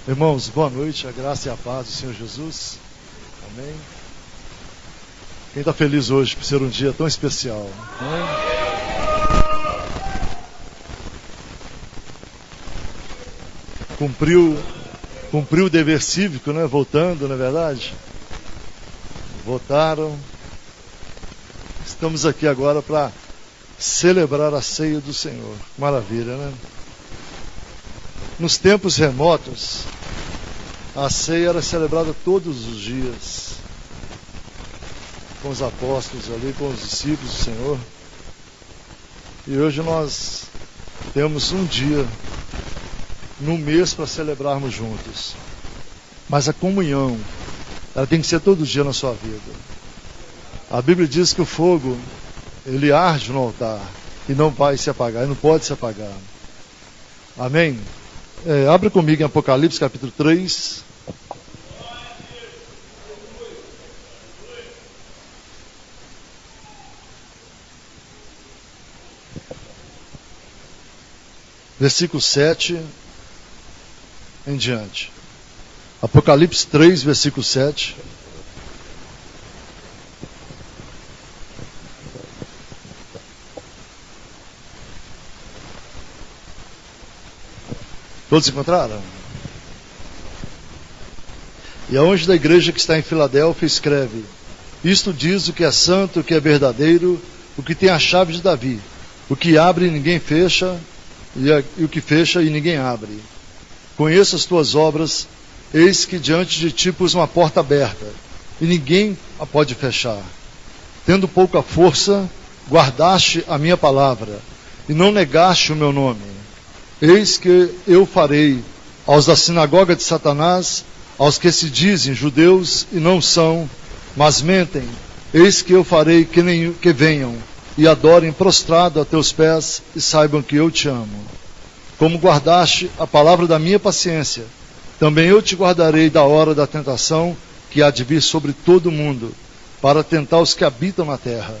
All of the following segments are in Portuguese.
Irmãos, boa noite, a graça e a paz do Senhor Jesus. Amém. Quem está feliz hoje por ser um dia tão especial? Amém. Cumpriu o dever cívico, né? Voltando, não é verdade? Votaram. Estamos aqui agora para celebrar a ceia do Senhor. Maravilha, né? Nos tempos remotos, a ceia era celebrada todos os dias, com os apóstolos ali, com os discípulos do Senhor. E hoje nós temos um dia no mês para celebrarmos juntos. Mas a comunhão, ela tem que ser todo dia na sua vida. A Bíblia diz que o fogo, ele arde no altar e não vai se apagar, e não pode se apagar. Amém? Abre comigo em Apocalipse capítulo 3. Versículo 7 em diante. Apocalipse 3, versículo 7. Todos encontraram? E a anjo da igreja que está em Filadélfia escreve: isto diz o que é santo, o que é verdadeiro, o que tem a chave de Davi, o que abre e ninguém fecha, e o que fecha e ninguém abre. Conheço as tuas obras, eis que diante de ti pus uma porta aberta, e ninguém a pode fechar. Tendo pouca força, guardaste a minha palavra, e não negaste o meu nome. Eis que eu farei aos da sinagoga de Satanás, aos que se dizem judeus e não são, mas mentem, eis que eu farei que venham e adorem prostrado a teus pés e saibam que eu te amo. Como guardaste a palavra da minha paciência, também eu te guardarei da hora da tentação que há de vir sobre todo o mundo, para tentar os que habitam na terra.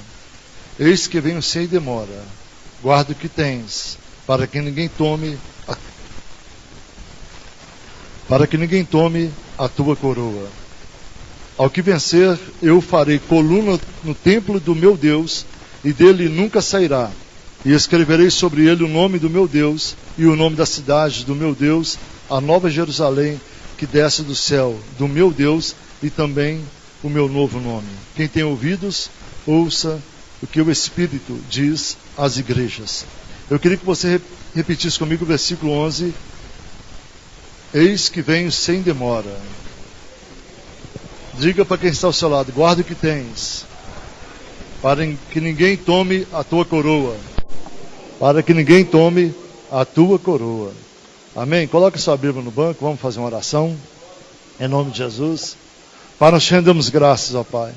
Eis que venho sem demora, guarda o que tens, para que ninguém tome a tua coroa. Ao que vencer, eu farei coluna no templo do meu Deus, e dele nunca sairá. E escreverei sobre ele o nome do meu Deus, e o nome da cidade do meu Deus, a nova Jerusalém, que desce do céu, do meu Deus, e também o meu novo nome. Quem tem ouvidos, ouça o que o Espírito diz às igrejas. Eu queria que você repetisse comigo o versículo 11. Eis que venho sem demora. Diga para quem está ao seu lado: guarda o que tens, para que ninguém tome a tua coroa. Para que ninguém tome a tua coroa. Amém? Coloque sua Bíblia no banco, vamos fazer uma oração. Em nome de Jesus. Pai, nós te rendemos graças, ó Pai.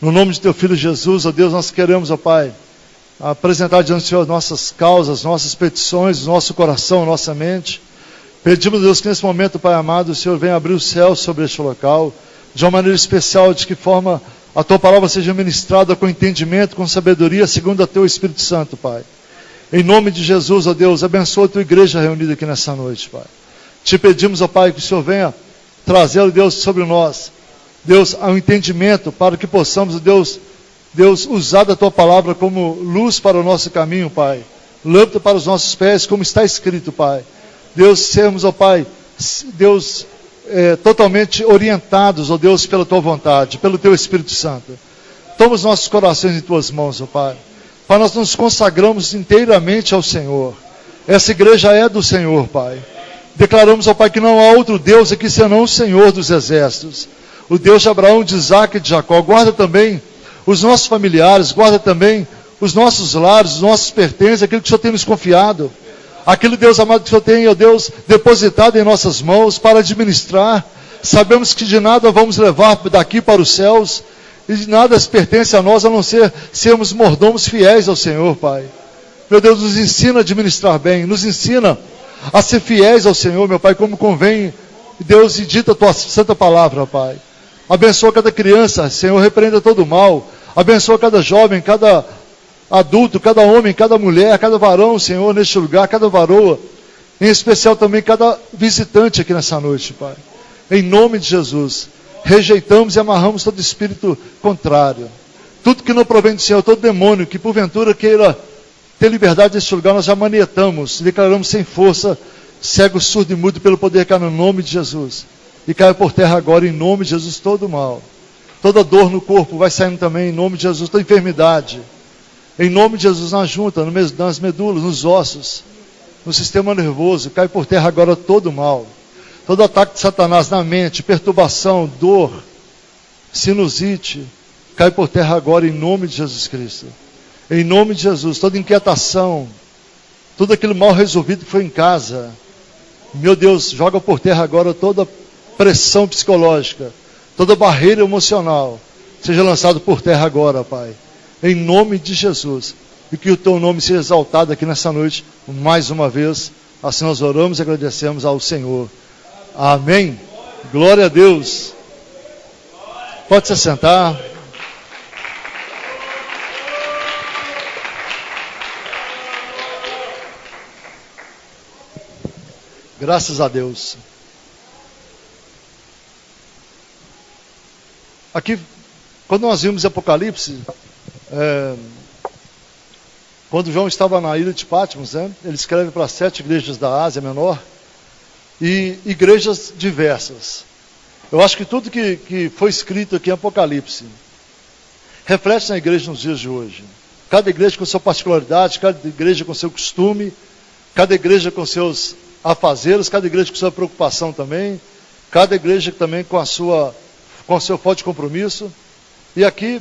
No nome de teu Filho Jesus, ó Deus, nós queremos, ó Pai, apresentar diante do Senhor nossas causas, nossas petições, nosso coração, nossa mente. Pedimos, Deus, que nesse momento, Pai amado, o Senhor venha abrir o céu sobre este local, de uma maneira especial, de que forma a tua palavra seja ministrada com entendimento, com sabedoria, segundo a teu Espírito Santo, Pai. Em nome de Jesus, ó Deus, abençoa a tua igreja reunida aqui nessa noite, Pai. Te pedimos, ó Pai, que o Senhor venha trazer, ó Deus, sobre nós, Deus, ao entendimento, para que possamos, ó Deus, usar da tua palavra como luz para o nosso caminho, Pai. Lâmpada para os nossos pés, como está escrito, Pai. Deus, sermos, ó Pai, Deus, totalmente orientados, ó Deus, pela tua vontade, pelo teu Espírito Santo. Toma os nossos corações em tuas mãos, ó Pai. Pai, nós nos consagramos inteiramente ao Senhor. Essa igreja é do Senhor, Pai. Declaramos, ó Pai, que não há outro Deus aqui senão o Senhor dos exércitos. O Deus de Abraão, de Isaac e de Jacó. Guarda também os nossos familiares, guarda também os nossos lares, os nossos pertences, aquilo que o Senhor tem nos confiado. Aquilo, Deus amado, que o Senhor tem, ó Deus, depositado em nossas mãos para administrar. Sabemos que de nada vamos levar daqui para os céus, e de nada pertence a nós, a não ser sermos mordomos fiéis ao Senhor, Pai. Meu Deus, nos ensina a administrar bem, nos ensina a ser fiéis ao Senhor, meu Pai, como convém, Deus, e dita a tua santa palavra, Pai. Abençoa cada criança, Senhor, repreenda todo o mal. Abençoa cada jovem, cada adulto, cada homem, cada mulher, cada varão, Senhor, neste lugar, cada varoa. Em especial também cada visitante aqui nessa noite, Pai. Em nome de Jesus, rejeitamos e amarramos todo espírito contrário. Tudo que não provém do Senhor, todo demônio que porventura queira ter liberdade nesse lugar, nós já manietamos, declaramos sem força, cego, surdo e mudo pelo poder que há no nome de Jesus. E cai por terra agora em nome de Jesus todo o mal. Toda dor no corpo vai saindo também em nome de Jesus, toda enfermidade. Em nome de Jesus, na junta, nas medulas, nos ossos, no sistema nervoso, cai por terra agora todo o mal. Todo ataque de Satanás na mente, perturbação, dor, sinusite, cai por terra agora em nome de Jesus Cristo. Em nome de Jesus, toda inquietação, tudo aquilo mal resolvido que foi em casa, meu Deus, joga por terra agora toda pressão psicológica, toda barreira emocional, seja lançado por terra agora, Pai. Em nome de Jesus. E que o teu nome seja exaltado aqui nessa noite, mais uma vez. Assim nós oramos e agradecemos ao Senhor. Amém. Glória a Deus. Pode se sentar. Graças a Deus. Aqui, quando nós vimos Apocalipse, quando João estava na ilha de Patmos, ele escreve para 7 igrejas da Ásia Menor, e igrejas diversas. Eu acho que tudo que foi escrito aqui em Apocalipse reflete na igreja nos dias de hoje. Cada igreja com sua particularidade, cada igreja com seu costume, cada igreja com seus afazeres, cada igreja com sua preocupação também, cada igreja também com o seu forte compromisso. E aqui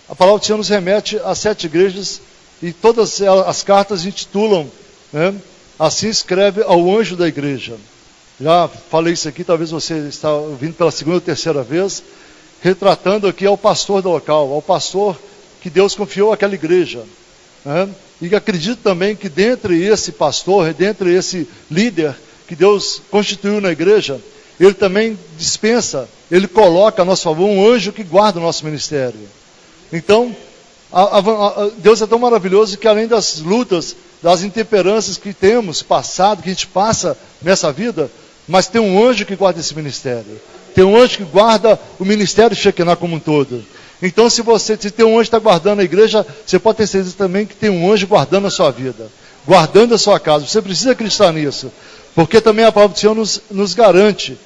a palavra do Senhor nos remete a 7 igrejas, e todas as cartas intitulam, assim escreve ao anjo da igreja. Já falei isso aqui, talvez você está ouvindo pela segunda ou terceira vez, retratando aqui ao pastor do local, ao pastor que Deus confiou àquela igreja. E acredito também que dentre esse pastor, dentre esse líder que Deus constituiu na igreja, ele também dispensa, ele coloca a nosso favor um anjo que guarda o nosso ministério. Então, Deus é tão maravilhoso que além das lutas, das intemperâncias que temos passado, que a gente passa nessa vida, mas tem um anjo que guarda esse ministério. Tem um anjo que guarda o ministério Shekinah como um todo. Então, se tem um anjo que está guardando a igreja, você pode ter certeza também que tem um anjo guardando a sua vida, guardando a sua casa. Você precisa acreditar nisso, porque também a palavra do Senhor nos garante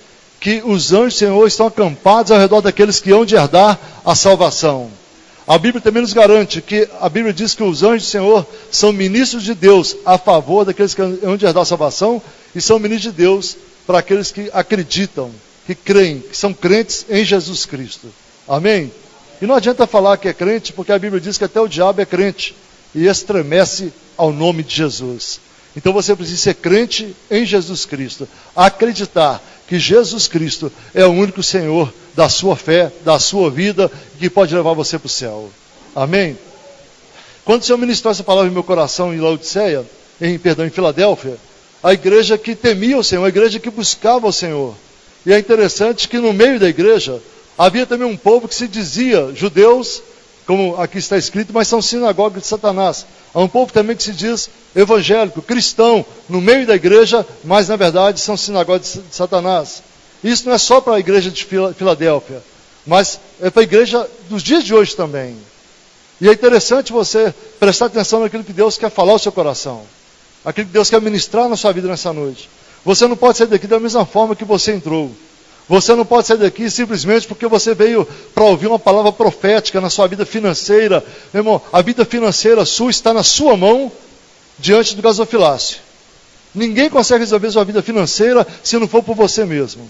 que os anjos do Senhor estão acampados ao redor daqueles que hão de herdar a salvação. A Bíblia também nos garante que, a Bíblia diz que os anjos do Senhor são ministros de Deus a favor daqueles que hão de herdar a salvação, e são ministros de Deus para aqueles que acreditam, que creem, que são crentes em Jesus Cristo. Amém? E não adianta falar que é crente, porque a Bíblia diz que até o diabo é crente e estremece ao nome de Jesus. Então você precisa ser crente em Jesus Cristo, acreditar que Jesus Cristo é o único Senhor da sua fé, da sua vida, que pode levar você para o céu. Amém? Quando o Senhor ministrou essa palavra em meu coração em Laodiceia, em Filadélfia, a igreja que temia o Senhor, a igreja que buscava o Senhor. E é interessante que no meio da igreja havia também um povo que se dizia judeus, como aqui está escrito, mas são sinagogas de Satanás. Há um povo também que se diz evangélico, cristão, no meio da igreja, mas na verdade são sinagogas de Satanás. Isso não é só para a igreja de Filadélfia, mas é para a igreja dos dias de hoje também. E é interessante você prestar atenção naquilo que Deus quer falar ao seu coração, aquilo que Deus quer ministrar na sua vida nessa noite. Você não pode sair daqui da mesma forma que você entrou. Você não pode sair daqui simplesmente porque você veio para ouvir uma palavra profética na sua vida financeira. Meu irmão, a vida financeira sua está na sua mão diante do gasofilácio. Ninguém consegue resolver a sua vida financeira se não for por você mesmo.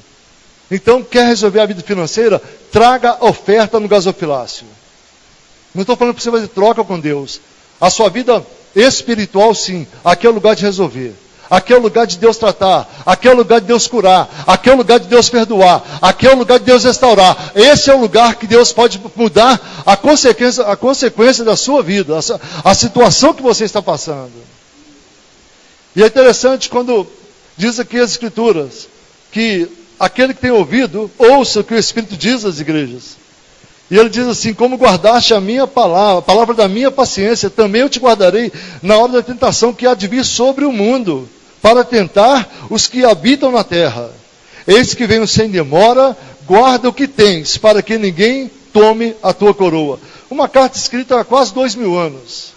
Então, quer resolver a vida financeira? Traga oferta no gasofilácio. Não estou falando para você fazer troca com Deus. A sua vida espiritual, sim, aqui é o lugar de resolver. Aqui é o lugar de Deus tratar, aqui é o lugar de Deus curar, aqui é o lugar de Deus perdoar, aqui é o lugar de Deus restaurar. Esse é o lugar que Deus pode mudar a consequência da sua vida, a situação que você está passando. E é interessante quando diz aqui as Escrituras, que aquele que tem ouvido, ouça o que o Espírito diz às igrejas. E ele diz assim: como guardaste a minha palavra, a palavra da minha paciência, também eu te guardarei na hora da tentação que há de vir sobre o mundo. para tentar os que habitam na terra. Eis que venho sem demora, guarda o que tens, para que ninguém tome a tua coroa. Uma carta escrita há quase 2000 anos.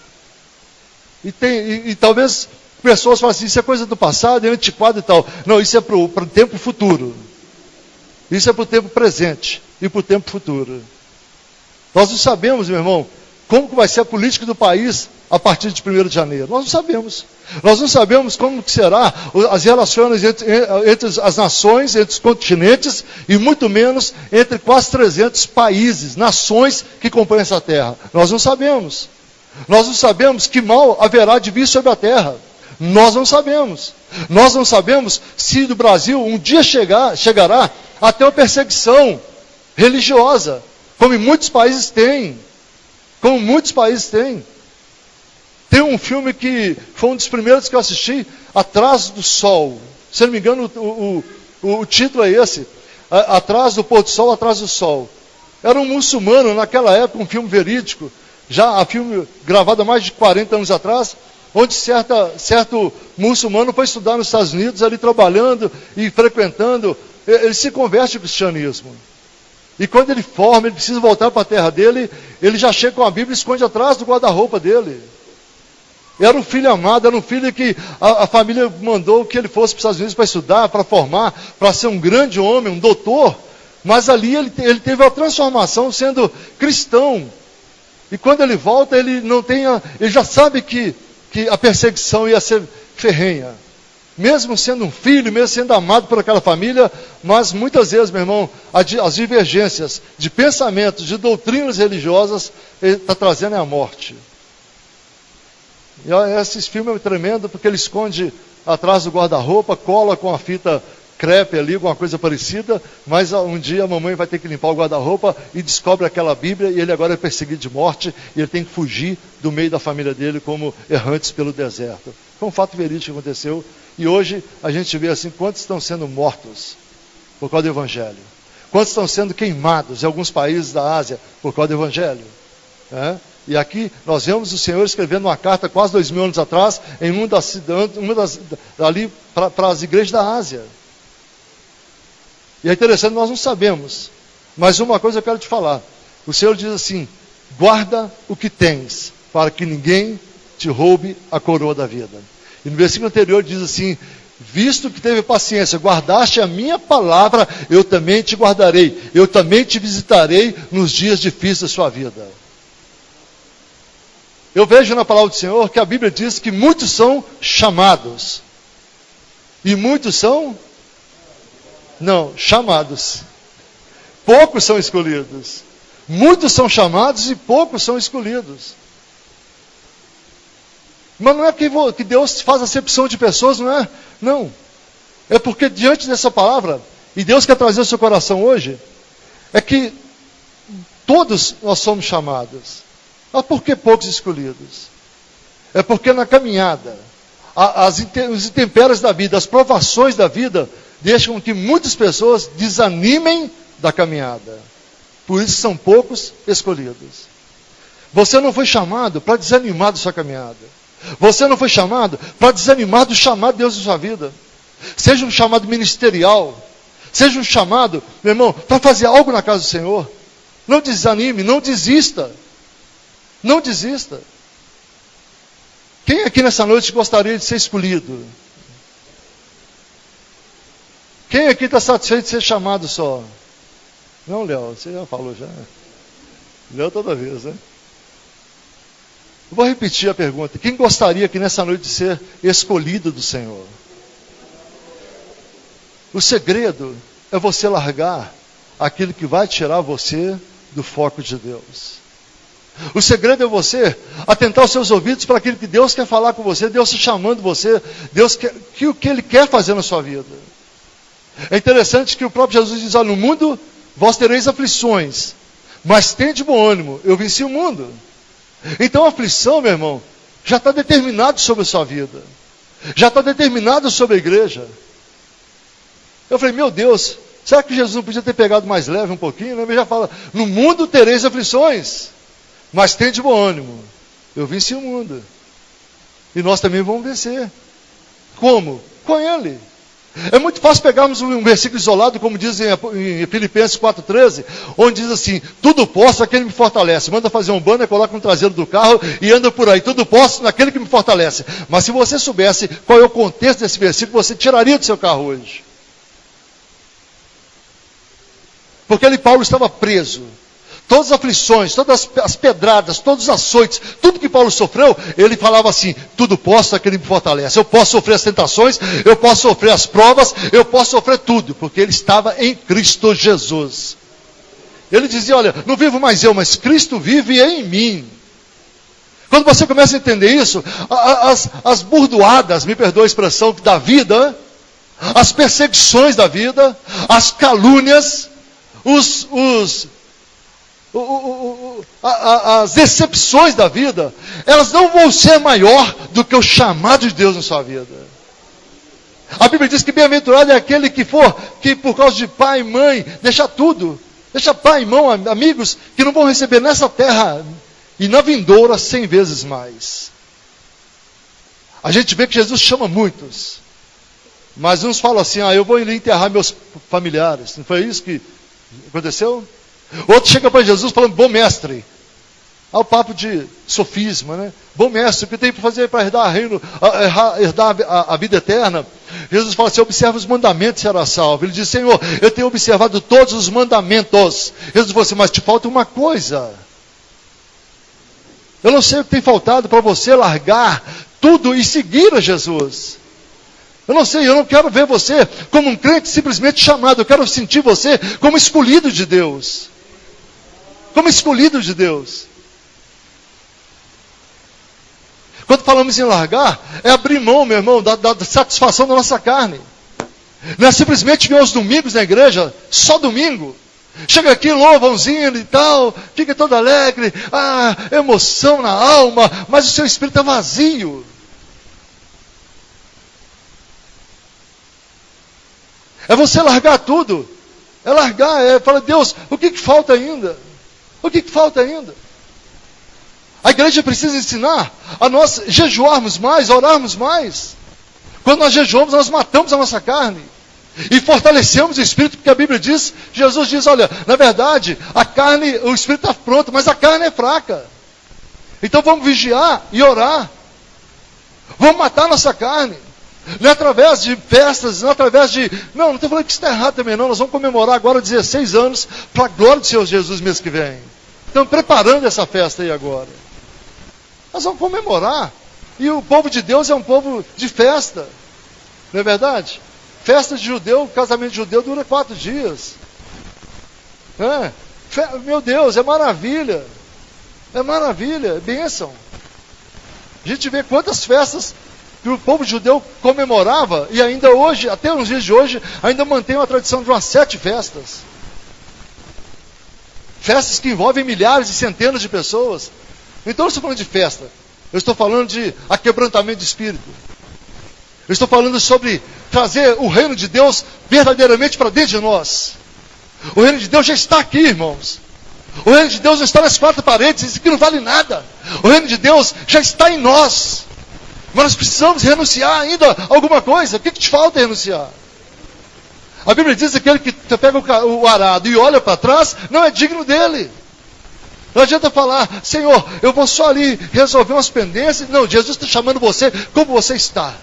E talvez pessoas falem assim, isso é coisa do passado, é antiquado e tal. Não, isso é para o tempo futuro. Isso é para o tempo presente e para o tempo futuro. Nós não sabemos, meu irmão, como que vai ser a política do país a partir de 1º de janeiro. Nós não sabemos. Nós não sabemos como que será as relações entre as nações, entre os continentes, e muito menos entre quase 300 países, nações que compõem essa terra. Nós não sabemos. Nós não sabemos que mal haverá de vir sobre a terra. Nós não sabemos. Nós não sabemos se do Brasil um dia chegará até uma perseguição religiosa, como muitos países têm. Como muitos países têm. Tem um filme que foi um dos primeiros que eu assisti, Atrás do Sol. Se não me engano, o título é esse. Atrás do pôr do sol, atrás do sol. Era um muçulmano, naquela época, um filme verídico. Já a filme gravado há mais de 40 anos atrás, onde certo muçulmano foi estudar nos Estados Unidos, ali trabalhando e frequentando, ele se converte ao cristianismo. E quando ele forma, ele precisa voltar para a terra dele, ele já chega com a Bíblia e esconde atrás do guarda-roupa dele. Era um filho amado, era um filho que a família mandou que ele fosse para os Estados Unidos para estudar, para formar, para ser um grande homem, um doutor. Mas ali ele teve a transformação sendo cristão. E quando ele volta, ele já sabe que a perseguição ia ser ferrenha. Mesmo sendo um filho, mesmo sendo amado por aquela família, mas muitas vezes, meu irmão, as divergências de pensamentos, de doutrinas religiosas, está trazendo a morte. E esse filme é tremendo porque ele esconde atrás do guarda-roupa, cola com a fita crepe ali, alguma coisa parecida, mas um dia a mamãe vai ter que limpar o guarda-roupa e descobre aquela Bíblia e ele agora é perseguido de morte e ele tem que fugir do meio da família dele como errantes pelo deserto. Foi um fato verídico que aconteceu e hoje a gente vê assim, quantos estão sendo mortos por causa do Evangelho? Quantos estão sendo queimados em alguns países da Ásia por causa do Evangelho? E aqui nós vemos o Senhor escrevendo uma carta quase 2000 anos atrás em ali para as igrejas da Ásia. E é interessante, nós não sabemos. Mas uma coisa eu quero te falar. O Senhor diz assim, guarda o que tens, para que ninguém te roube a coroa da vida. E no versículo anterior diz assim, visto que teve paciência, guardaste a minha palavra, eu também te guardarei. Eu também te visitarei nos dias difíceis da sua vida. Eu vejo na palavra do Senhor que a Bíblia diz que muitos são chamados. E muitos são... Não, chamados. Poucos são escolhidos. Muitos são chamados e poucos são escolhidos. Mas não é que Deus faz acepção de pessoas, não é? Não. É porque diante dessa palavra, e Deus quer trazer ao seu coração hoje, é que todos nós somos chamados. Mas por que poucos escolhidos? É porque na caminhada, os intempéries da vida, as provações da vida, deixam com que muitas pessoas desanimem da caminhada. Por isso são poucos escolhidos. Você não foi chamado para desanimar da sua caminhada. Você não foi chamado para desanimar do chamado de Deus em sua vida. Seja um chamado ministerial. Seja um chamado, meu irmão, para fazer algo na casa do Senhor. Não desanime, não desista. Não desista. Quem aqui nessa noite gostaria de ser escolhido? Quem aqui está satisfeito de ser chamado só? Não, Léo, você já falou já. Léo toda vez, né? Eu vou repetir a pergunta. Quem gostaria aqui nessa noite de ser escolhido do Senhor? O segredo é você largar aquilo que vai tirar você do foco de Deus. O segredo é você atentar os seus ouvidos para aquilo que Deus quer falar com você, Deus está chamando você, Deus quer, o que Ele quer fazer na sua vida. É interessante que o próprio Jesus diz, no mundo vós tereis aflições, mas tende bom ânimo, eu venci o mundo. Então a aflição, meu irmão, já está determinado sobre a sua vida, já está determinado sobre a igreja. Eu falei, meu Deus, será que Jesus não podia ter pegado mais leve um pouquinho? Ele já fala, no mundo tereis aflições, mas tende bom ânimo, eu venci o mundo. E nós também vamos vencer. Como? com Ele. É muito fácil pegarmos um versículo isolado, como diz em Filipenses 4,13, onde diz assim: tudo posso naquele que me fortalece. Manda fazer um banner, coloca no traseiro do carro e anda por aí. Tudo posso naquele que me fortalece. Mas se você soubesse qual é o contexto desse versículo, você tiraria do seu carro hoje. Porque Paulo estava preso. Todas as aflições, todas as pedradas, todos os açoites, tudo que Paulo sofreu, ele falava assim: tudo posso naquele que me fortalece. Eu posso sofrer as tentações, eu posso sofrer as provas, eu posso sofrer tudo, porque ele estava em Cristo Jesus. Ele dizia: olha, não vivo mais eu, mas Cristo vive em mim. Quando você começa a entender isso, as burdoadas, me perdoa a expressão, da vida, as perseguições da vida, as calúnias, as decepções da vida, elas não vão ser maior do que o chamado de Deus na sua vida. A Bíblia diz que bem-aventurado é aquele que por causa de pai e mãe, deixa tudo, deixa pai, irmão, amigos, que não vão receber nessa terra e na vindoura 100 vezes mais. A gente vê que Jesus chama muitos, mas uns falam assim: eu vou ir enterrar meus familiares. Não foi isso que aconteceu? Outro chega para Jesus falando: bom mestre. Há o papo de sofisma, né? Bom mestre, o que tem para fazer para herdar a vida eterna? Jesus fala assim: observa os mandamentos e será salvo. Ele diz: Senhor, eu tenho observado todos os mandamentos. Jesus falou assim: mas te falta uma coisa. Eu não sei o que tem faltado para você largar tudo e seguir a Jesus. Eu não sei, eu não quero ver você como um crente simplesmente chamado. Eu quero sentir você como escolhido de Deus. Como escolhido de Deus. Quando falamos em largar, é abrir mão, meu irmão, da satisfação da nossa carne. Não é simplesmente vir aos domingos na igreja, só domingo. Chega aqui, louva um hino e tal, fica todo alegre, emoção na alma, mas o seu espírito é vazio. É você largar tudo. É largar, falar: Deus, o que falta ainda? O que falta ainda? A igreja precisa ensinar a nós jejuarmos mais, orarmos mais. Quando nós jejuamos, nós matamos a nossa carne. E fortalecemos o espírito, porque a Bíblia diz, Jesus diz: olha, na verdade, a carne, o espírito está pronto, mas a carne é fraca. Então vamos vigiar e orar. Vamos matar a nossa carne. Não é através de festas, não é através de... Não estou falando que isso está errado também não. Nós vamos comemorar agora 16 anos para a glória do Senhor Jesus mês que vem. Estamos preparando essa festa aí agora. Nós vamos comemorar. E o povo de Deus é um povo de festa. Não é verdade? Festa de judeu, casamento de judeu dura 4 dias. Meu Deus, é maravilha. É maravilha, é bênção. A gente vê quantas festas que o povo judeu comemorava, e ainda hoje, até nos dias de hoje, ainda mantém uma tradição de umas 7 festas. Festas que envolvem milhares e centenas de pessoas. Então eu estou falando de festa. Eu estou falando de aquebrantamento de espírito. Eu estou falando sobre trazer o reino de Deus verdadeiramente para dentro de nós. O reino de Deus já está aqui, irmãos. O reino de Deus não está nas 4 paredes, isso aqui não vale nada. O reino de Deus já está em nós. Mas nós precisamos renunciar ainda a alguma coisa. O que te falta renunciar? A Bíblia diz que aquele que pega o arado e olha para trás, não é digno dele. Não adianta falar: Senhor, eu vou só ali resolver umas pendências. Não, Jesus está chamando você como você está.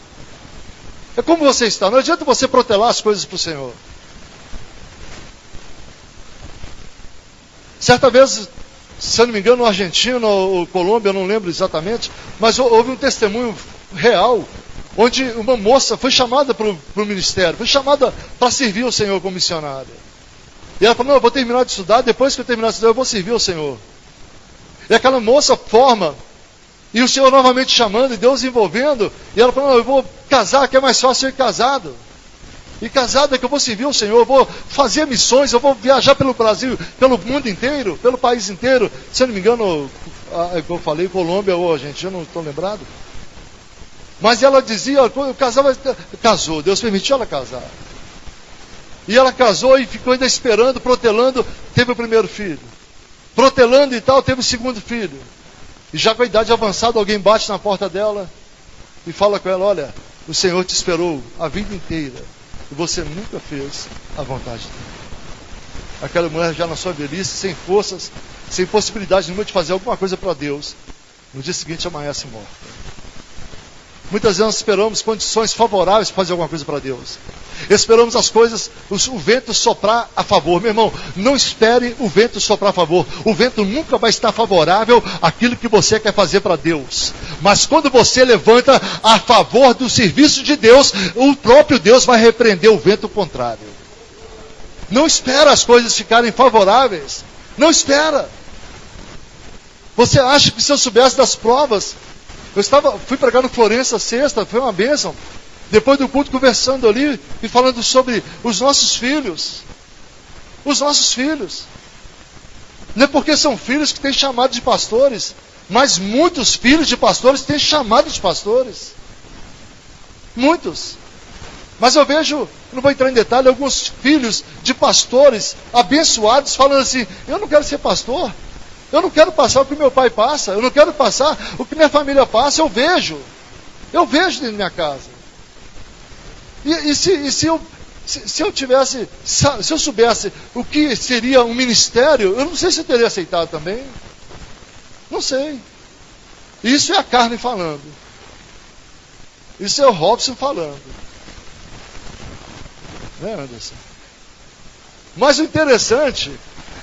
É como você está. Não adianta você protelar as coisas para o Senhor. Certa vez, se eu não me engano, Argentina ou Colômbia, eu não lembro exatamente, mas houve um testemunho real, onde uma moça foi chamada para o ministério, foi chamada para servir o Senhor como missionária. E ela falou: não, eu vou terminar de estudar, depois que eu terminar de estudar, eu vou servir o Senhor. E aquela moça forma, e o Senhor novamente chamando, e Deus envolvendo, e ela falou: não, eu vou casar, que é mais fácil ser casado. E casado é que eu vou servir o Senhor, eu vou fazer missões, eu vou viajar pelo Brasil, pelo mundo inteiro, pelo país inteiro. Se eu não me engano, eu falei Colômbia ou Argentina, não estou lembrado. Mas ela dizia: eu casava, casou, Deus permitiu ela casar. E ela casou e ficou ainda esperando, protelando, teve o primeiro filho. Protelando e tal, teve o segundo filho. E já com a idade avançada, alguém bate na porta dela e fala com ela: olha, o Senhor te esperou a vida inteira e você nunca fez a vontade dele. Aquela mulher já na sua velhice, sem forças, sem possibilidade nenhuma de fazer alguma coisa para Deus, no dia seguinte amanhece morta. Muitas vezes nós esperamos condições favoráveis para fazer alguma coisa para Deus. Esperamos as coisas, o vento soprar a favor. Meu irmão, não espere o vento soprar a favor. O vento nunca vai estar favorável àquilo que você quer fazer para Deus. Mas quando você levanta a favor do serviço de Deus, o próprio Deus vai repreender o vento contrário. Não espera as coisas ficarem favoráveis. Não espera. Você acha que se eu soubesse das provas... fui pregar no Florença sexta, foi uma bênção. Depois do culto, conversando ali e falando sobre os nossos filhos. Os nossos filhos. Não é porque são filhos que têm chamado de pastores, mas muitos filhos de pastores têm chamado de pastores. Muitos. Mas eu vejo, não vou entrar em detalhe, alguns filhos de pastores abençoados falando assim: eu não quero ser pastor. Eu não quero passar o que meu pai passa. Eu não quero passar o que minha família passa. Eu vejo dentro da minha casa. E se eu soubesse o que seria um ministério, eu não sei se eu teria aceitado também. Não sei. Isso é a carne falando. Isso é o Robson falando. Né, Anderson? Mas o interessante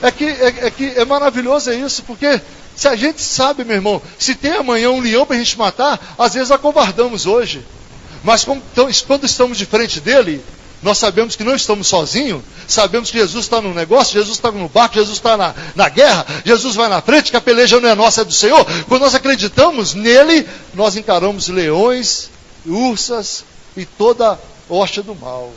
é que é maravilhoso isso, porque se a gente sabe, meu irmão, se tem amanhã um leão para a gente matar, às vezes acovardamos hoje. Mas quando estamos de frente dele, nós sabemos que não estamos sozinhos, sabemos que Jesus está no negócio, Jesus está no barco, Jesus está na guerra, Jesus vai na frente, que a peleja não é nossa, é do Senhor. Quando nós acreditamos nele, nós encaramos leões, ursas e toda hoste do mal,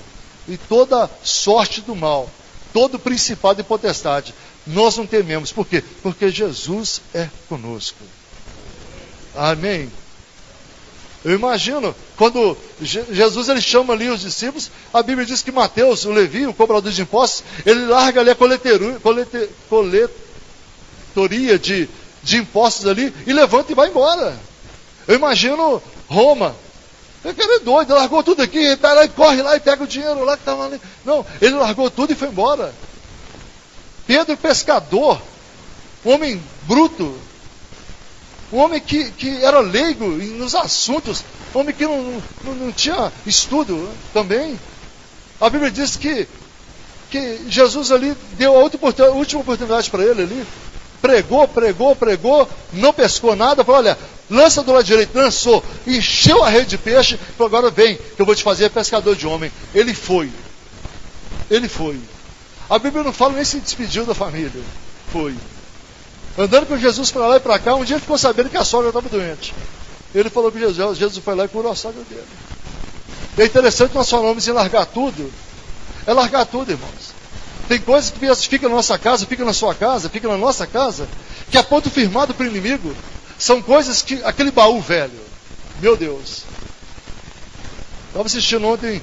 e toda sorte do mal. Todo principado e potestade. Nós não tememos. Por quê? Porque Jesus é conosco. Amém. Eu imagino, quando Jesus ele chama ali os discípulos, a Bíblia diz que Mateus, o Levi, o cobrador de impostos, ele larga ali a coletoria de impostos ali, e levanta e vai embora. Eu imagino Roma. O cara é doido, ele largou tudo aqui, ele tá lá e corre lá e pega o dinheiro lá que estava ali. Não, ele largou tudo e foi embora. Pedro, pescador, um homem bruto, um homem que era leigo nos assuntos, um homem que não tinha estudo também. A Bíblia diz que Jesus ali deu a última oportunidade para ele ali. Pregou, não pescou nada, falou: olha, lança do lado direito, lançou, encheu a rede de peixe, falou: agora vem, que eu vou te fazer pescador de homem. Ele foi. A Bíblia não fala nem se despediu da família. Foi. Andando com Jesus para lá e para cá, um dia ele ficou sabendo que a sogra estava doente. Ele falou que Jesus foi lá e curou a sogra dele. É interessante nós falamos em largar tudo. É largar tudo, irmãos. Tem coisas que ficam na nossa casa, fica na sua casa, fica na nossa casa, que é ponto firmado para o inimigo. São coisas que, aquele baú velho, meu Deus. Estava assistindo ontem,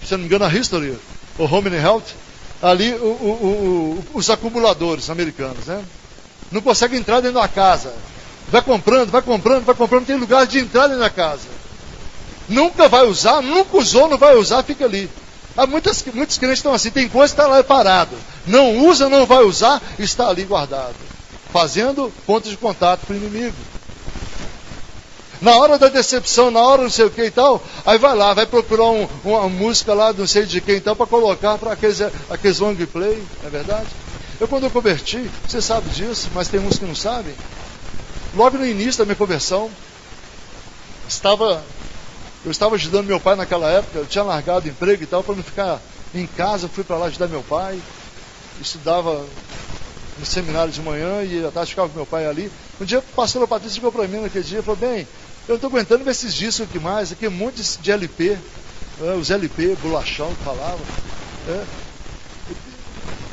se não me engano, a History, o Home and Health, ali os acumuladores americanos, né? Não conseguem entrar dentro da casa. Vai comprando, não tem lugar de entrar dentro da casa. Nunca vai usar, nunca usou, não vai usar, fica ali. Há muitos crentes estão assim, tem coisa que está lá parado. Não usa, não vai usar, está ali guardado. Fazendo pontos de contato para o inimigo. Na hora da decepção, na hora não sei o que e tal, aí vai lá, vai procurar uma música lá, não sei de quem e tal, para colocar para aqueles long play, não é verdade? Quando eu converti, você sabe disso, mas tem uns que não sabem. Logo no início da minha conversão, eu estava ajudando meu pai naquela época, eu tinha largado o emprego e tal, para não ficar em casa, eu fui para lá ajudar meu pai, estudava no seminário de manhã e à tarde ficava com meu pai ali. Um dia a pastora Patrícia chegou para mim naquele dia e falou: bem, eu não estou aguentando ver esses discos aqui mais, aqui muitos de LP, os LP, bolachão que falavam.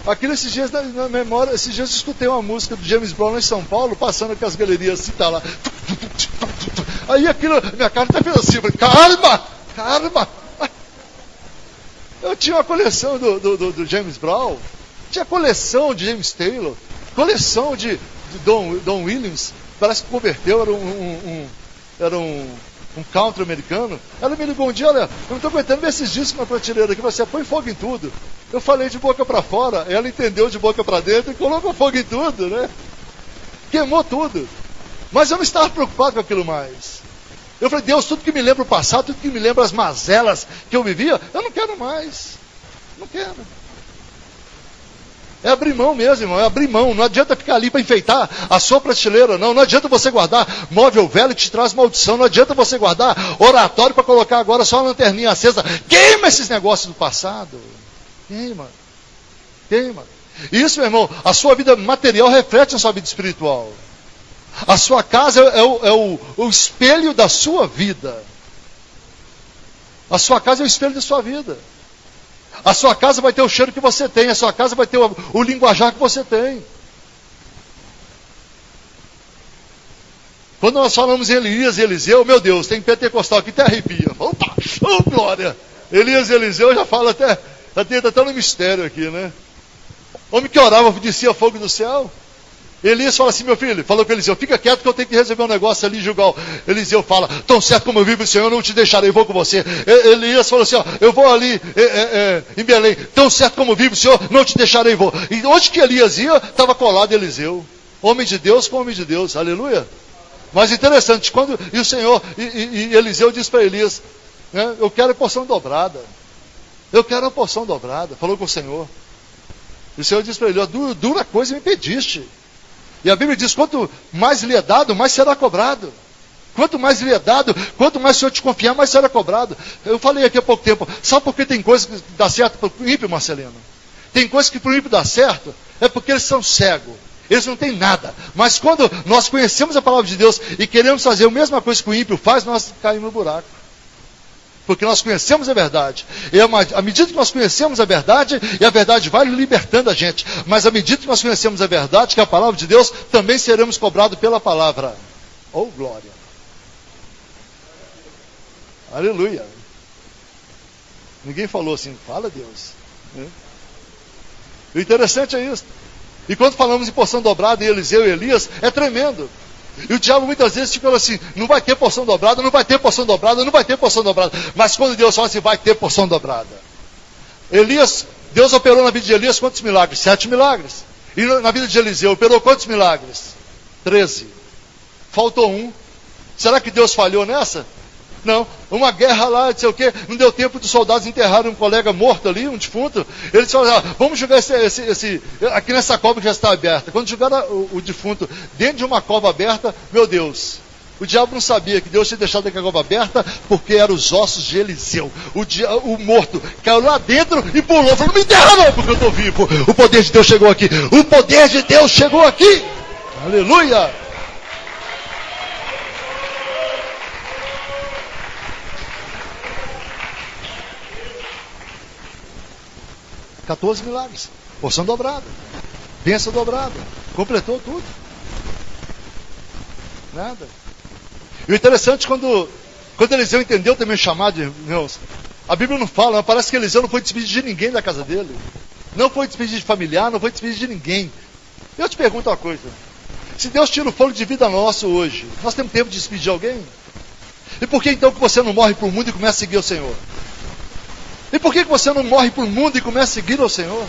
Aquilo esses dias na memória, esses dias eu escutei uma música do James Brown lá em São Paulo, passando com as galerias assim, tá lá. Aí aquilo, minha cara até fez assim, eu falei: calma! Eu tinha uma coleção do James Brown, tinha coleção de James Taylor, coleção de Don Williams, parece que converteu, era um um country americano. Ela me ligou um dia, olha, eu não estou aguentando ver esses discos na prateleira aqui, você põe fogo em tudo. Eu falei de boca para fora, ela entendeu de boca para dentro e colocou fogo em tudo, né? Queimou tudo. Mas eu não estava preocupado com aquilo mais. Eu falei, Deus, tudo que me lembra o passado, tudo que me lembra as mazelas que eu vivia, eu não quero mais. Não quero. É abrir mão mesmo, irmão, é abrir mão. Não adianta ficar ali para enfeitar a sua prateleira, não. Não adianta você guardar móvel velho que te traz maldição. Não adianta você guardar oratório para colocar agora só uma lanterninha acesa. Queima esses negócios do passado. Queima. Queima. Isso, meu irmão, a sua vida material reflete a sua vida espiritual. A sua casa é o espelho da sua vida. A sua casa é o espelho da sua vida. A sua casa vai ter o cheiro que você tem. A sua casa vai ter o linguajar que você tem. Quando nós falamos em Elias e Eliseu, meu Deus, tem pentecostal aqui, até arrepia. Opa, oh, glória. Elias e Eliseu já fala até no mistério aqui, né? Homem que orava, descia fogo do céu. Elias fala assim, meu filho, falou com Eliseu, fica quieto que eu tenho que resolver um negócio ali em Gilgal. Eliseu fala, tão certo como eu vivo o Senhor, eu não te deixarei, vou com você. Elias falou assim, ó, eu vou ali em Belém, tão certo como vivo o Senhor, não te deixarei, vou. E onde que Elias ia, estava colado Eliseu. Homem de Deus com homem de Deus, aleluia. Mas interessante, quando e o Senhor, e Eliseu disse para Elias, né, eu quero a porção dobrada. Eu quero a porção dobrada, falou com o Senhor. E o Senhor disse para ele, ó, dura coisa me pediste. E a Bíblia diz, quanto mais lhe é dado, mais será cobrado. Quanto mais lhe é dado, quanto mais o Senhor te confiar, mais será cobrado. Eu falei aqui há pouco tempo, sabe por que tem coisas que dá certo para o ímpio, Marcelino? Tem coisas que para o ímpio dá certo, é porque eles são cegos. Eles não têm nada. Mas quando nós conhecemos a palavra de Deus e queremos fazer a mesma coisa que o ímpio faz, nós caímos no buraco. Porque nós conhecemos a verdade. E à medida que nós conhecemos a verdade, e a verdade vai libertando a gente. Mas à medida que nós conhecemos a verdade, que é a palavra de Deus, também seremos cobrados pela palavra. Oh, glória! Aleluia! Ninguém falou assim, fala Deus. O interessante é isso. E quando falamos em porção dobrada em Eliseu e Elias, é tremendo. E o diabo muitas vezes fica assim, não vai ter porção dobrada, não vai ter porção dobrada, não vai ter porção dobrada. Mas quando Deus fala assim, vai ter porção dobrada. Elias, Deus operou na vida de Elias quantos milagres? 7 milagres. E na vida de Eliseu, operou quantos milagres? 13. Faltou um. Será que Deus falhou nessa? Não, uma guerra lá, não sei o quê, não deu tempo dos soldados enterrarem um colega morto ali, um defunto. Eles falaram, vamos jogar esse aqui nessa cova que já está aberta. Quando jogaram o defunto dentro de uma cova aberta, meu Deus, o diabo não sabia que Deus tinha deixado aquela cova aberta, porque eram os ossos de Eliseu. O morto caiu lá dentro e pulou, falou, não me enterra não, porque eu estou vivo. O poder de Deus chegou aqui, o poder de Deus chegou aqui. Aleluia! 14 milagres, porção dobrada, bênção dobrada, completou tudo. Nada. E o interessante, quando Eliseu entendeu também o chamado, irmãos, a Bíblia não fala, mas parece que Eliseu não foi despedir de ninguém da casa dele. Não foi despedir de familiar, não foi despedir de ninguém. Eu te pergunto uma coisa, se Deus tira o fôlego de vida nosso hoje, nós temos tempo de despedir de alguém? E por que então que você não morre para o mundo e começa a seguir o Senhor? E por que você não morre para o mundo e começa a seguir ao Senhor?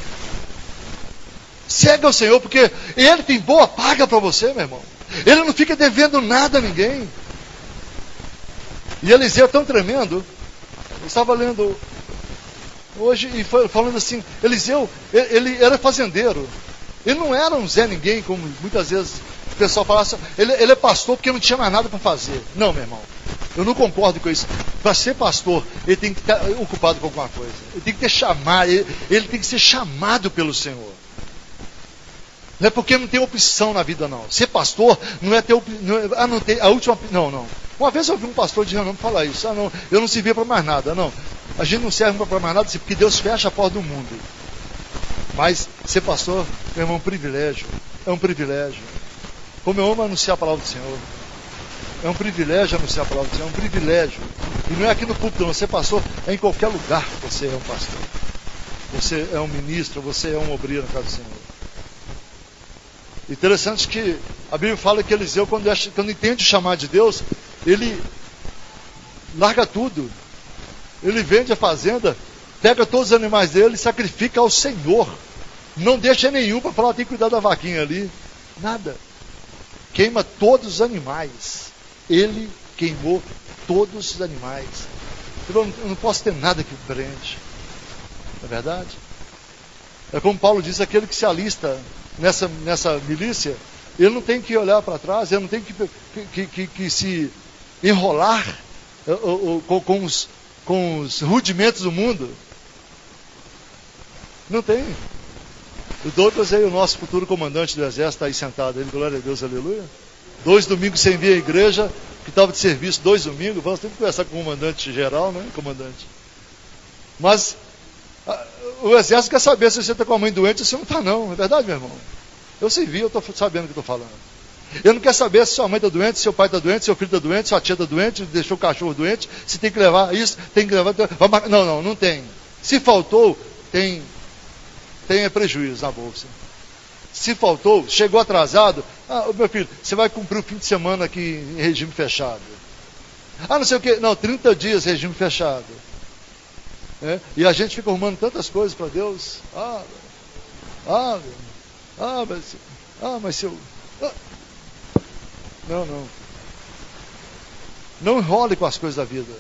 Segue ao Senhor, porque Ele tem boa paga para você, meu irmão. Ele não fica devendo nada a ninguém. E Eliseu é tão tremendo. Eu estava lendo hoje e falando assim, Eliseu, ele era fazendeiro. Ele não era um Zé Ninguém, como muitas vezes o pessoal fala assim, ele é pastor porque não tinha mais nada para fazer. Não, meu irmão. Eu não concordo com isso. Para ser pastor, ele tem que estar ocupado com alguma coisa. Ele tem que ter chamado, ele tem que ser chamado pelo Senhor. Não é porque não tem opção na vida, não. Ser pastor não é ter não tem a última. Não. Uma vez eu ouvi um pastor de renome falar isso. Não, eu não servia para mais nada. Não. A gente não serve para mais nada porque Deus fecha a porta do mundo. Mas ser pastor, meu irmão, é um privilégio. É um privilégio. Como eu amo anunciar a palavra do Senhor. É um privilégio anunciar a palavra do Senhor, é um privilégio. E não é aqui no púlpito, não. Você pastor, é em qualquer lugar que você é um pastor. Você é um ministro, você é um obreiro na casa do Senhor. Interessante que a Bíblia fala que Eliseu, quando entende o chamado de Deus, ele larga tudo. Ele vende a fazenda, pega todos os animais dele e sacrifica ao Senhor. Não deixa nenhum para falar, tem que cuidar da vaquinha ali. Nada. Queima todos os animais. Ele queimou todos os animais. Eu não posso ter nada que prende. Não é verdade? É como Paulo diz, aquele que se alista nessa milícia, ele não tem que olhar para trás, ele não tem que se enrolar com os rudimentos do mundo. Não tem. O Douglas é o nosso futuro comandante do exército, está aí sentado. Ele, glória a Deus, aleluia. 2 domingos sem vir à igreja, que estava de serviço 2 domingos. Vamos ter que conversar com o comandante geral, né, comandante? Mas o exército quer saber se você está com a mãe doente ou se não está, não. É verdade, meu irmão? Eu servi, eu estou sabendo o que estou falando. Ele não quer saber se sua mãe está doente, se seu pai está doente, se seu filho está doente, se sua tia está doente, deixou o cachorro doente, se tem que levar isso, tem que levar... Não tem. Se faltou, tem prejuízo na bolsa. Se faltou, chegou atrasado, meu filho, você vai cumprir o fim de semana aqui em regime fechado. Não sei o quê, 30 dias regime fechado. E a gente fica arrumando tantas coisas para Deus. Mas se eu... Não enrole com as coisas da vida.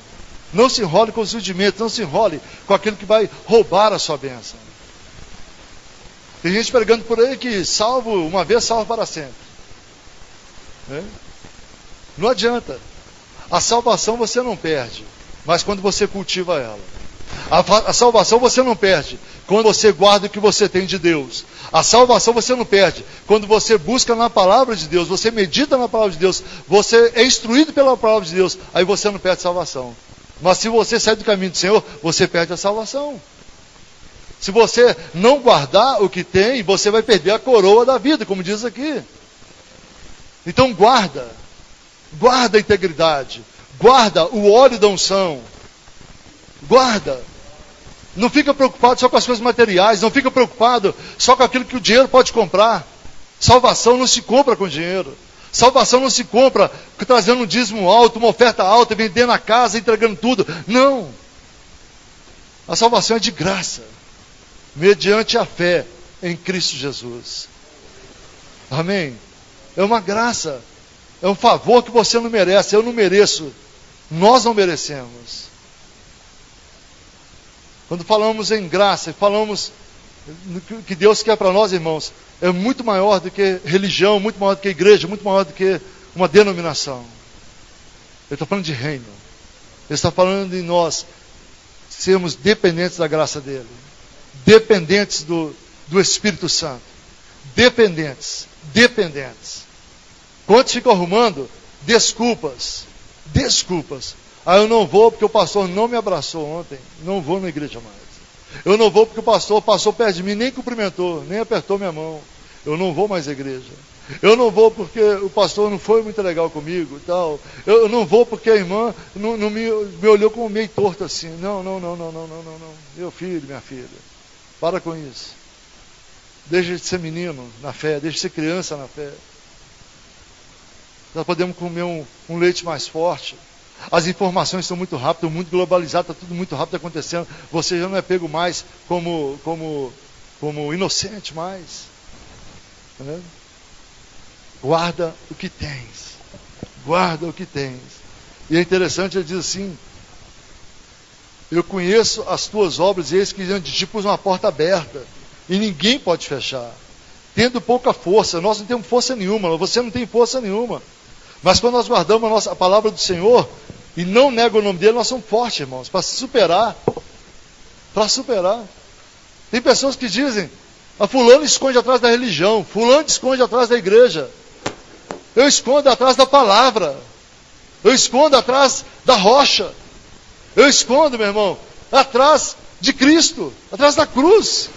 Não se enrole com os rudimentos, não se enrole com aquilo que vai roubar a sua bênção. Tem gente pregando por aí que salvo uma vez, salvo para sempre. Não adianta. A salvação você não perde, mas quando você cultiva ela. A salvação você não perde quando você guarda o que você tem de Deus. A salvação você não perde quando você busca na palavra de Deus, você medita na palavra de Deus, você é instruído pela palavra de Deus, aí você não perde a salvação. Mas se você sai do caminho do Senhor, você perde a salvação. Se você não guardar o que tem, você vai perder a coroa da vida, como diz aqui. Então guarda a integridade, guarda o óleo da unção, guarda. Não fica preocupado só com as coisas materiais, não fica preocupado só com aquilo que o dinheiro pode comprar. Salvação não se compra com dinheiro. Salvação não se compra trazendo um dízimo alto, uma oferta alta, vendendo a casa, entregando tudo. Não. A salvação é de graça, mediante a fé em Cristo Jesus. Amém? É uma graça, é um favor que você não merece, eu não mereço, nós não merecemos. Quando falamos em graça, falamos que Deus quer para nós, irmãos, é muito maior do que religião, muito maior do que igreja, muito maior do que uma denominação. Ele está falando de reino. Ele está falando de nós sermos dependentes da graça dele. Dependentes do Espírito Santo. Dependentes. Quantos ficam arrumando desculpas? Eu não vou porque o pastor não me abraçou ontem. Não vou na igreja mais. Eu não vou porque o pastor passou perto de mim, nem cumprimentou, nem apertou minha mão. Eu não vou mais à igreja. Eu não vou porque o pastor não foi muito legal comigo. Tal. Eu não vou porque a irmã não me olhou como meio torto assim. Não. Meu filho, minha filha, para com isso. Deixa de ser menino na fé, deixa de ser criança na fé. Nós podemos comer um leite mais forte. As informações estão muito rápidas, o mundo globalizado, está tudo muito rápido acontecendo. Você já não é pego mais como inocente mais. Né? Guarda o que tens. E é interessante, ele diz assim: eu conheço as tuas obras e eis que diante de ti pus uma porta aberta e ninguém pode fechar. Tendo pouca força, nós não temos força nenhuma, você não tem força nenhuma. Mas quando nós guardamos a palavra do Senhor e não negam o nome dele, nós somos fortes, irmãos, para superar. Tem pessoas que dizem: fulano esconde atrás da religião, fulano esconde atrás da igreja. Eu escondo atrás da palavra. Eu escondo atrás da rocha. Eu escondo, meu irmão, atrás de Cristo, atrás da cruz.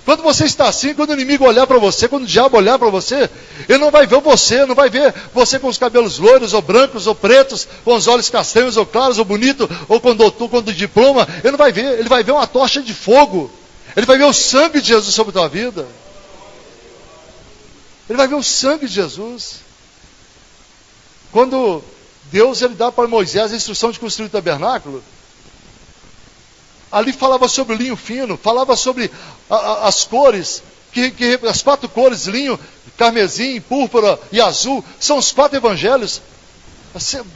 Quando você está assim, quando o inimigo olhar para você, quando o diabo olhar para você, ele não vai ver você, não vai ver você com os cabelos loiros, ou brancos, ou pretos, com os olhos castanhos, ou claros, ou bonito, ou com doutor, com diploma. Ele não vai ver, ele vai ver uma tocha de fogo. Ele vai ver o sangue de Jesus sobre a tua vida. Ele vai ver o sangue de Jesus. Quando Deus, ele dá para Moisés a instrução de construir o tabernáculo. Ali falava sobre o linho fino, falava sobre as cores, as 4 cores, linho, carmesim, púrpura e azul, são os 4 evangelhos.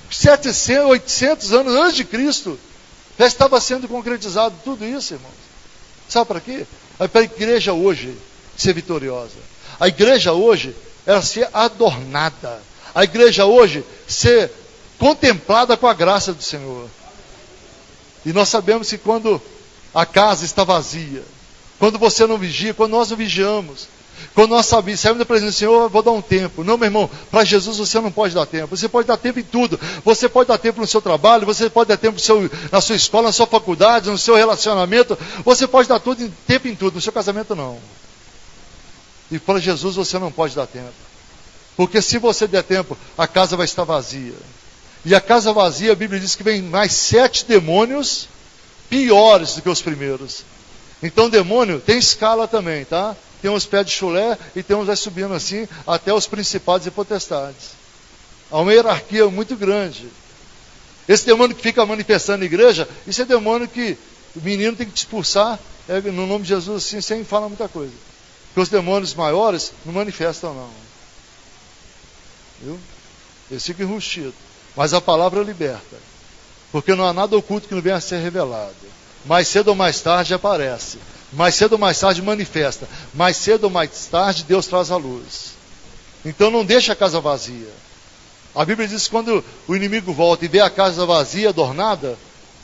700, 800 anos antes de Cristo, já estava sendo concretizado tudo isso, irmãos. Sabe para quê? É para a igreja hoje ser vitoriosa. A igreja hoje, ela ser adornada. A igreja hoje ser contemplada com a graça do Senhor. E nós sabemos que quando a casa está vazia, quando você não vigia, quando nós não vigiamos, quando nós saímos da presença do Senhor, eu vou dar um tempo. Não, meu irmão, para Jesus você não pode dar tempo. Você pode dar tempo em tudo. Você pode dar tempo no seu trabalho, você pode dar tempo na sua escola, na sua faculdade, no seu relacionamento. Você pode dar tempo em tudo, no seu casamento não. E para Jesus você não pode dar tempo. Porque se você der tempo, a casa vai estar vazia. E a casa vazia, a Bíblia diz que vem mais 7 demônios piores do que os primeiros. Então o demônio tem escala também, tá? Tem uns pés de chulé e tem uns vai subindo assim até os principados e potestades. Há uma hierarquia muito grande. Esse demônio que fica manifestando na igreja, isso é demônio que o menino tem que expulsar no nome de Jesus assim, sem falar muita coisa. Porque os demônios maiores não manifestam não. Viu? Eles ficam enrustidos. Mas a palavra liberta. Porque não há nada oculto que não venha a ser revelado. Mais cedo ou mais tarde aparece. Mais cedo ou mais tarde manifesta. Mais cedo ou mais tarde Deus traz a luz. Então não deixe a casa vazia. A Bíblia diz que quando o inimigo volta e vê a casa vazia, adornada,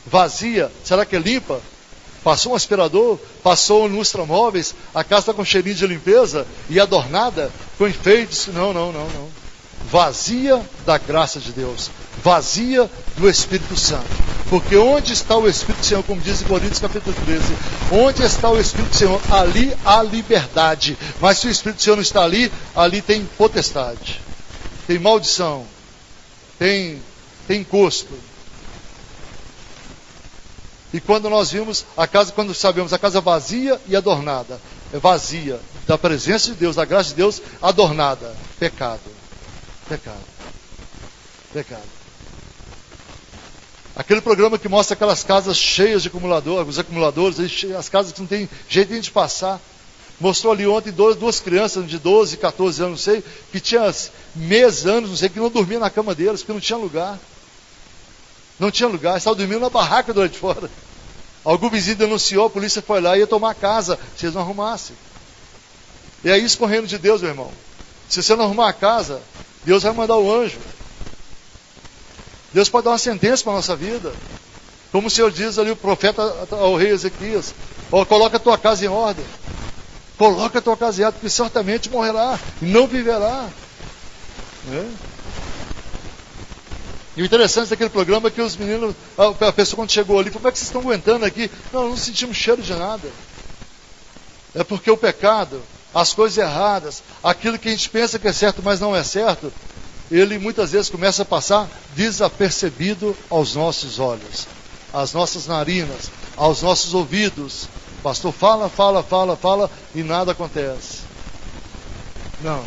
vazia, será que é limpa? Passou um aspirador, passou um lustramóveis, a casa está com cheirinho de limpeza e adornada, com enfeites. Não. Vazia da graça de Deus, vazia do Espírito Santo. Porque onde está o Espírito do Senhor, como diz em Coríntios capítulo 13, onde está o Espírito do Senhor, ali há liberdade. Mas se o Espírito do Senhor não está ali, ali tem potestade, tem maldição, tem encosto. E quando nós vimos a casa, quando sabemos a casa vazia e adornada, é vazia da presença de Deus, da graça de Deus, adornada, pecado. Aquele programa que mostra aquelas casas cheias de acumuladores, os acumuladores, as casas que não tem jeito de passar. Mostrou ali ontem duas crianças de 12, 14 anos, não sei, que tinha meses, anos, não sei, que não dormiam na cama deles, porque não tinha lugar. Não tinha lugar, estavam dormindo na barraca do lado de fora. Algum vizinho denunciou, a polícia foi lá e ia tomar a casa, se eles não arrumassem. E é isso com o reino de Deus, meu irmão. Se você não arrumar a casa, Deus vai mandar o anjo. Deus pode dar uma sentença para a nossa vida. Como o Senhor diz ali, o profeta ao rei Ezequias: coloca a tua casa em ordem. Coloca a tua casa em ordem, porque certamente morrerá e não viverá. E o interessante daquele programa é que os meninos, a pessoa quando chegou ali, como é que vocês estão aguentando aqui? Não sentimos cheiro de nada. É porque o pecado, as coisas erradas, aquilo que a gente pensa que é certo, mas não é certo, ele muitas vezes começa a passar desapercebido aos nossos olhos, às nossas narinas, aos nossos ouvidos. O pastor fala e nada acontece. Não.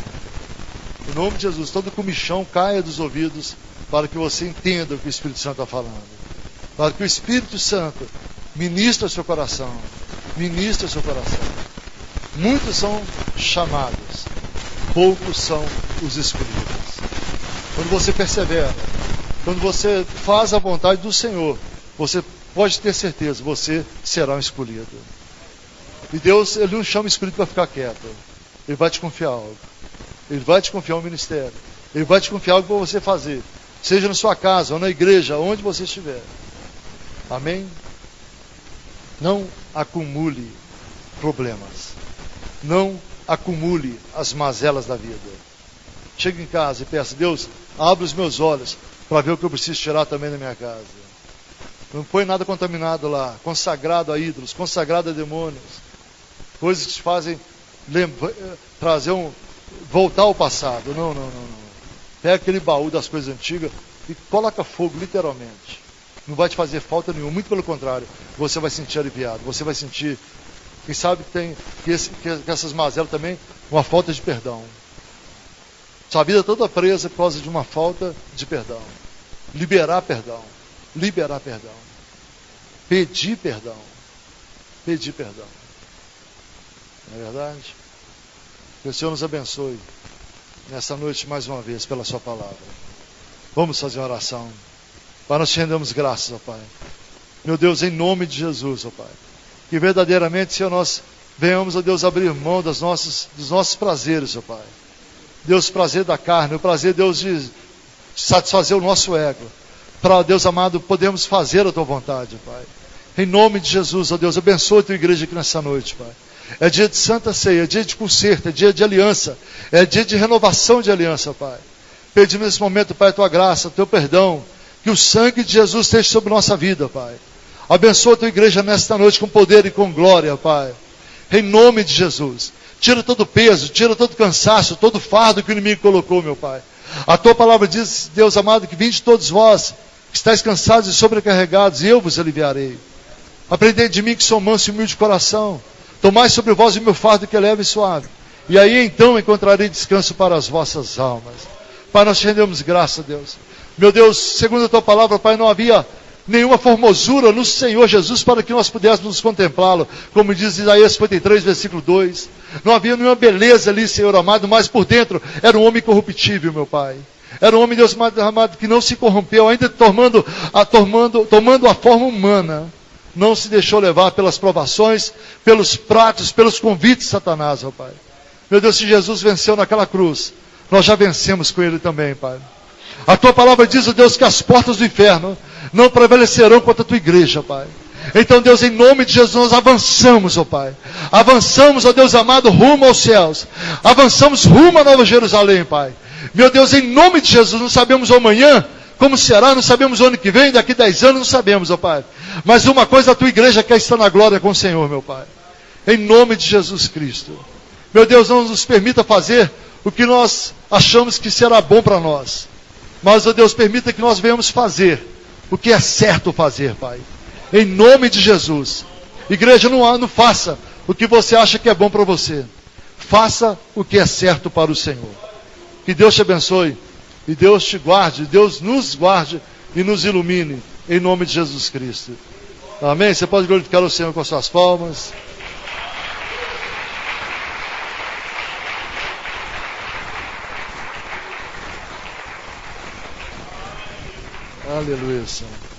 Em nome de Jesus, todo comichão caia dos ouvidos para que você entenda o que o Espírito Santo está falando. Para que o Espírito Santo ministre o seu coração. Ministre o seu coração. Muitos são chamados, poucos são os escolhidos. Quando você persevera, quando você faz a vontade do Senhor, você pode ter certeza, você será um escolhido. E Deus, Ele não chama o Espírito para ficar quieto. Ele vai te confiar algo. Ele vai te confiar um ministério. Ele vai te confiar algo para você fazer. Seja na sua casa ou na igreja, onde você estiver. Amém? Não acumule problemas. Não acumule as mazelas da vida. Chega em casa e peça: Deus, abre os meus olhos para ver o que eu preciso tirar também da minha casa. Não põe nada contaminado lá, consagrado a ídolos, consagrado a demônios. Coisas que te fazem voltar ao passado. Não. Pega aquele baú das coisas antigas e coloca fogo, literalmente. Não vai te fazer falta nenhuma, muito pelo contrário. Você vai sentir aliviado, você vai sentir. Quem sabe que essas mazelas também, uma falta de perdão. Sua vida toda presa por causa de uma falta de perdão. liberar perdão, liberar perdão, pedir perdão, pedir perdão. Não é verdade? Que o Senhor nos abençoe nessa noite mais uma vez pela sua palavra. Vamos fazer uma oração. Pai, nós te rendemos graças, ó Pai. Meu Deus, em nome de Jesus, ó Pai. Que verdadeiramente, Senhor, nós venhamos, ó Deus, abrir mão dos nossos prazeres, ó Pai. Deus, o prazer da carne, o prazer, Deus, de satisfazer o nosso ego. Para, Deus amado, podemos fazer a tua vontade, Pai. Em nome de Jesus, ó Deus, abençoa a tua igreja aqui nessa noite, Pai. É dia de santa ceia, é dia de conserto, é dia de aliança, é dia de renovação de aliança, Pai. Pedimos nesse momento, Pai, a tua graça, o teu perdão, que o sangue de Jesus esteja sobre nossa vida, Pai. Abençoa a tua igreja nesta noite com poder e com glória, Pai. Em nome de Jesus. Tira todo o peso, tira todo o cansaço, todo o fardo que o inimigo colocou, meu Pai. A tua palavra diz, Deus amado, que vinde todos vós, que estáis cansados e sobrecarregados, e eu vos aliviarei. Aprendei de mim que sou manso e humilde de coração. Tomai sobre vós o meu fardo que é leve e suave. E aí então encontrarei descanso para as vossas almas. Pai, nós te rendemos graça, Deus. Meu Deus, segundo a tua palavra, Pai, não havia nenhuma formosura no Senhor Jesus para que nós pudéssemos contemplá-lo. Como diz Isaías 53, versículo 2. Não havia nenhuma beleza ali, Senhor amado, mas por dentro era um homem corruptível, meu Pai. Era um homem, Deus amado, que não se corrompeu, ainda tomando a forma humana. Não se deixou levar pelas provações, pelos pratos, pelos convites de Satanás, ó Pai. Meu Deus, se Jesus venceu naquela cruz, nós já vencemos com Ele também, Pai. A tua palavra diz, ó Deus, que as portas do inferno não prevalecerão contra a tua igreja, Pai. Então, Deus, em nome de Jesus, nós avançamos, ó Pai. Avançamos, ó Deus amado, rumo aos céus. Avançamos rumo a Nova Jerusalém, Pai. Meu Deus, em nome de Jesus, não sabemos o amanhã como será, não sabemos o ano que vem, daqui 10 anos, não sabemos, ó Pai. Mas uma coisa, a tua igreja quer estar na glória com o Senhor, meu Pai. Em nome de Jesus Cristo. Meu Deus, não nos permita fazer o que nós achamos que será bom para nós. Mas, ó Deus, permita que nós venhamos fazer o que é certo fazer, Pai. Em nome de Jesus. Igreja, não faça o que você acha que é bom para você. Faça o que é certo para o Senhor. Que Deus te abençoe. E Deus te guarde. Deus nos guarde e nos ilumine. Em nome de Jesus Cristo. Amém? Você pode glorificar o Senhor com as suas palmas. Aleluia, Senhor.